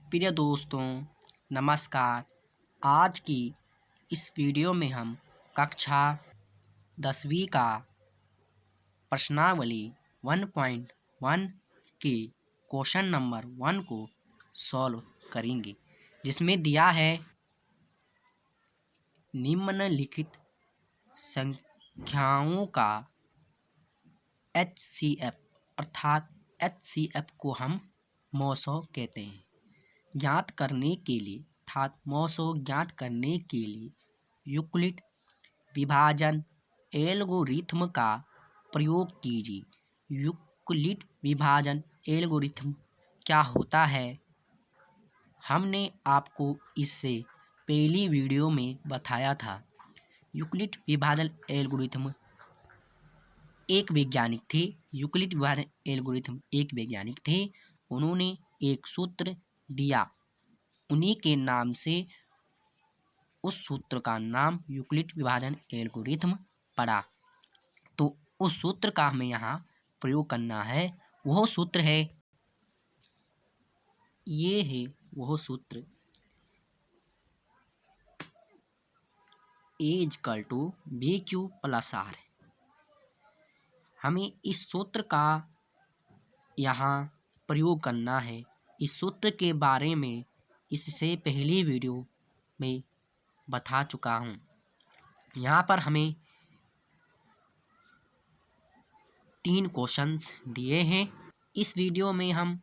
प्रिय दोस्तों, नमस्कार। आज की इस वीडियो में हम कक्षा 10वीं का प्रश्नावली 1.1 के क्वेश्चन नंबर 1 को सॉल्व करेंगे, जिसमें दिया है निम्नलिखित संख्याओं का HCF अर्थात HCF को हम मौसौ कहते हैं। ज्ञात करने के लिए अर्थात मौसौ ज्ञात करने के लिए यूक्लिड विभाजन एल्गोरिथ्म का प्रयोग कीजिए। यूक्लिड विभाजन एल्गोरिथ्म क्या होता है? हमने आपको इससे पहली वीडियो में बताया था। यूक्लिड विभाजन एल्गोरिथ्म एक वैज्ञानिक थे। यूक्लिड विभाजन एल्गोरिथ्म एक वैज्ञानिक थे। उन्होंने एक सूत्र दिया, उन्हीं के नाम से उस सूत्र का नाम यूक्लिड विभाजन एल्गोरिथ्म पड़ा। तो उस सूत्र का हमें यहाँ प्रयोग करना है। वह सूत्र है, ये है वह सूत्र A=BQ+R। हमें इस सूत्र का यहाँ प्रयोग करना है। इस सूत्र के बारे में इससे पहली वीडियो में बता चुका हूँ। यहाँ पर हमें 3 क्वेश्चंस दिए हैं। इस वीडियो में हम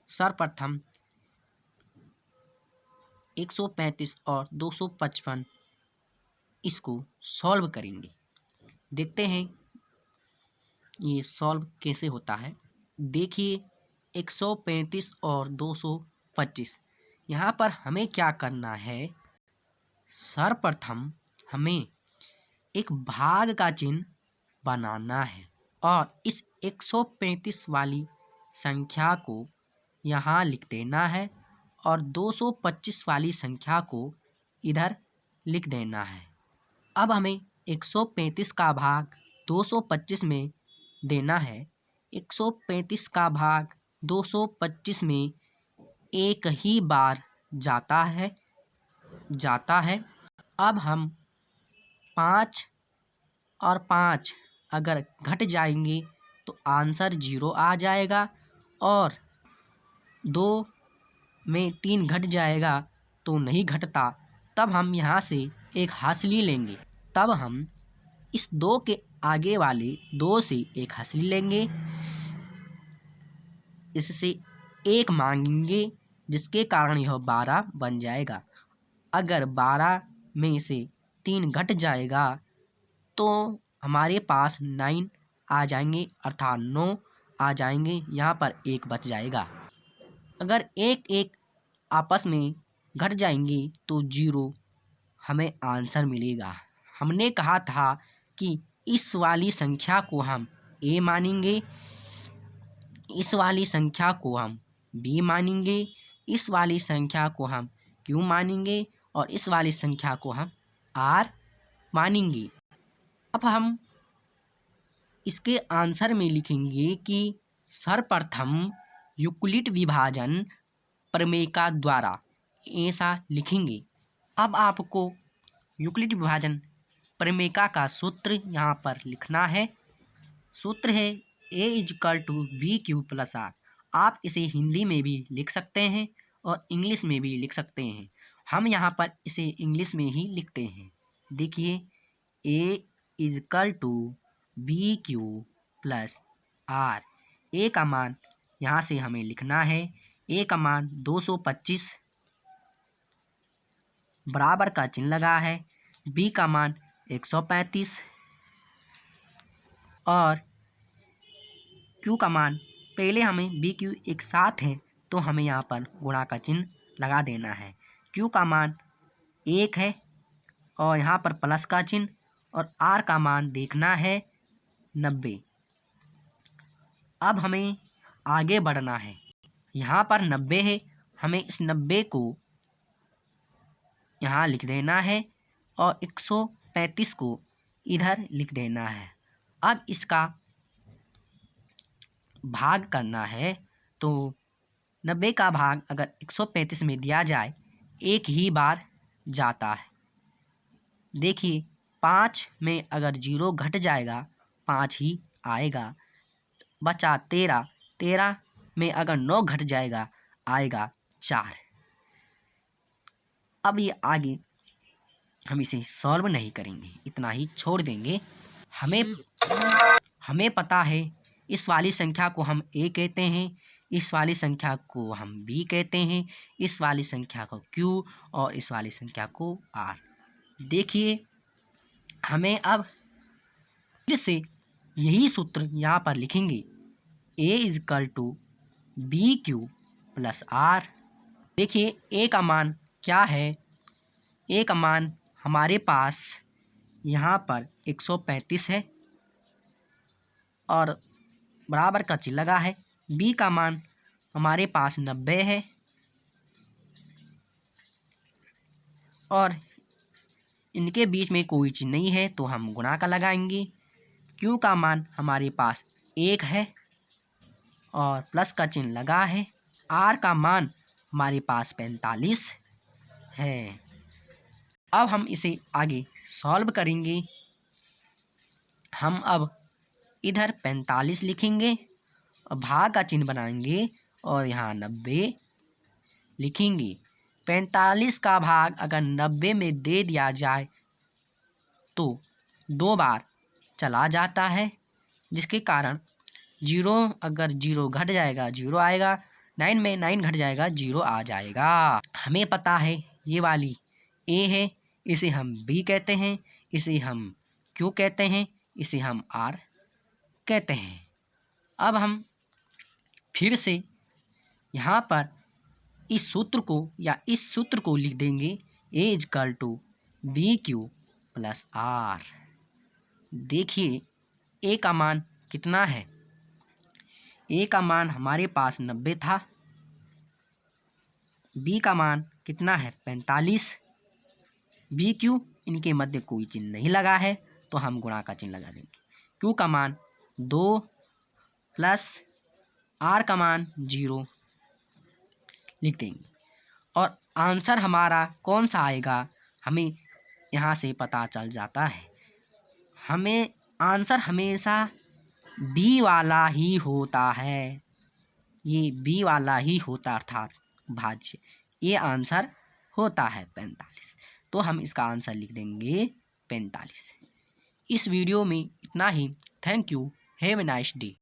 सर्वप्रथम 135 और 255 इसको सॉल्व करेंगे। देखते हैं ये सॉल्व कैसे होता है। देखिए 135 और 225, यहाँ पर हमें क्या करना है। सर्वप्रथम हमें एक भाग का चिन्ह बनाना है और इस 135 वाली संख्या को यहाँ लिख देना है और 225 वाली संख्या को इधर लिख देना है। अब हमें 135 का भाग 225 में देना है। 135 का भाग 225 में एक ही बार जाता है। अब हम 5 और 5 अगर घट जाएंगे तो आंसर 0 आ जाएगा और 2 में 3 घट जाएगा तो नहीं घटता। तब हम यहाँ से एक हासिली लेंगे। तब हम इस 2 के आगे वाले 2 से एक हासिली लेंगे, इससे 1 मांगेंगे, जिसके कारण यह 12 बन जाएगा। अगर 12 में से 3 घट जाएगा तो हमारे पास 9 आ जाएंगे, अर्थात 9 आ जाएंगे। यहाँ पर 1 बच जाएगा। अगर 1 आपस में घट जाएंगे तो 0 हमें आंसर मिलेगा। हमने कहा था कि इस वाली संख्या को हम A मानेंगे, इस वाली संख्या को हम B मानेंगे, इस वाली संख्या को हम Q मानेंगे और इस वाली संख्या को हम R मानेंगे। अब हम इसके आंसर में लिखेंगे कि सर्वप्रथम यूक्लिड विभाजन प्रमेय का द्वारा, ऐसा लिखेंगे। अब आपको यूक्लिड विभाजन प्रमेय का सूत्र यहाँ पर लिखना है। सूत्र है A=BQ+R। आप इसे हिंदी में भी लिख सकते हैं और इंग्लिश में भी लिख सकते हैं। हम यहाँ पर इसे इंग्लिश में ही लिखते हैं। देखिए A=BQ+R। A का मान यहाँ से हमें लिखना है। A का मान 225 बराबर का चिन्ह लगा है। B का मान 135 और Q का मान, पहले हमें BQ एक साथ है तो हमें यहाँ पर गुणा का चिन्ह लगा देना है। Q का मान 1 है और यहाँ पर प्लस का चिन्ह, और R का मान देखना है 90। अब हमें आगे बढ़ना है। यहाँ पर 90 है, हमें इस 90 को यहाँ लिख देना है और 135 को इधर लिख देना है। अब इसका भाग करना है तो 90 का भाग अगर 135 में दिया जाए एक ही बार जाता है। देखिए 5 में अगर 0 घट जाएगा 5 ही आएगा, बचा 13। 13 में अगर 9 घट जाएगा आएगा 4। अब ये आगे हम इसे सॉल्व नहीं करेंगे, इतना ही छोड़ देंगे। हमें पता है इस वाली संख्या को हम A कहते हैं, इस वाली संख्या को हम B कहते हैं, इस वाली संख्या को Q और इस वाली संख्या को R। देखिए हमें अब फिर से यही सूत्र यहाँ पर लिखेंगे, A = BQ + R। देखिए A का मान क्या है, A का मान हमारे पास यहाँ पर 135 है और बराबर का चिन्ह लगा है। B का मान हमारे पास 90 है और इनके बीच में कोई चिन्ह नहीं है तो हम गुणा का लगाएंगे। Q का मान हमारे पास 1 है और प्लस का चिन्ह लगा है। R का मान हमारे पास 45 है। अब हम इसे आगे सॉल्व करेंगे। हम अब इधर 45 लिखेंगे और भाग का चिन्ह बनाएंगे और यहाँ 90 लिखेंगे। 45 का भाग अगर 90 में दे दिया जाए तो 2 बार चला जाता है, जिसके कारण 0 अगर 0 घट जाएगा 0 आएगा, 9 में 9 घट जाएगा 0 आ जाएगा। हमें पता है ये वाली A है, इसे हम B कहते हैं, इसे हम Q कहते हैं, इसे हम R कहते हैं। अब हम फिर से यहाँ पर इस सूत्र को या इस सूत्र को लिख देंगे, A = BQ + R। देखिए A का मान कितना है, A का मान हमारे पास 90 था, B का मान कितना है 45, BQ इनके मध्य कोई चिन्ह नहीं लगा है तो हम गुणा का चिन्ह लगा देंगे। Q का मान 2 प्लस R का मान 0 लिख देंगे और आंसर हमारा कौन सा आएगा हमें यहाँ से पता चल जाता है। हमें आंसर हमेशा B वाला ही होता है, ये B वाला ही होता अर्थात भाज्य, ये आंसर होता है 45। तो हम इसका आंसर लिख देंगे 45। इस वीडियो में इतना ही। Thank you, have a nice day.